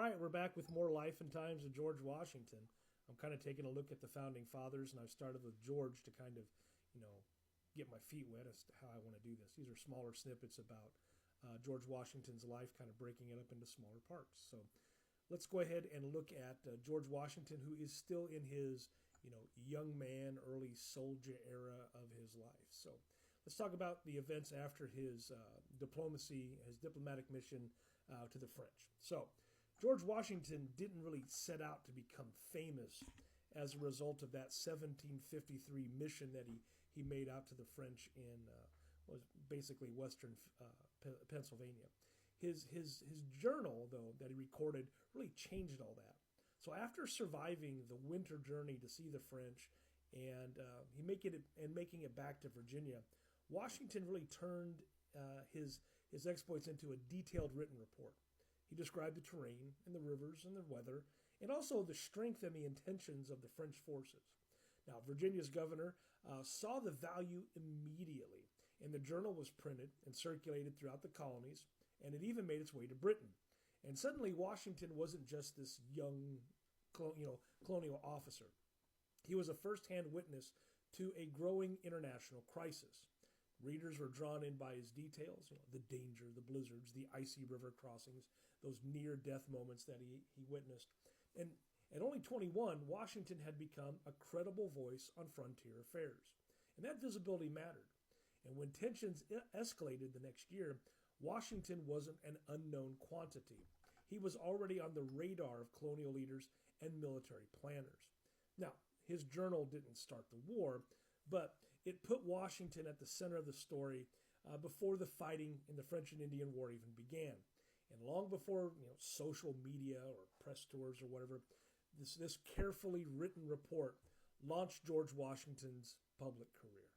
right, we're back with more life and times of George Washington. I'm kind of taking a look at the founding fathers, and I've started with George to kind of, you know, get my feet wet as to how I want to do this. These are smaller snippets about George Washington's life, kind of breaking it up into smaller parts. So let's go ahead and look at George Washington, who is still in his, young man, early soldier era of his life. So let's talk about the events after his diplomacy, his diplomatic mission to the French. So George Washington didn't really set out to become famous as a result of that 1753 mission that he made out to the French in was basically western Pennsylvania. His journal, though, that he recorded really changed all that. So after surviving the winter journey to see the French and making it back to Virginia, Washington really turned his exploits into a detailed written report. He described the terrain and the rivers and the weather, and also the strength and the intentions of the French forces. Now, Virginia's governor saw the value immediately, and the journal was printed and circulated throughout the colonies, and it even made its way to Britain. And suddenly, Washington wasn't just this young, colonial officer. He was a first-hand witness to a growing international crisis. Readers were drawn in by his details, the danger, the blizzards, the icy river crossings, those near-death moments that he witnessed. And at only 21, Washington had become a credible voice on frontier affairs. And that visibility mattered. And when tensions escalated the next year, Washington wasn't an unknown quantity. He was already on the radar of colonial leaders and military planners. Now, his journal didn't start the war, but it put Washington at the center of the story before the fighting in the French and Indian War even began. And long before social media or press tours or whatever, this carefully written report launched George Washington's public career.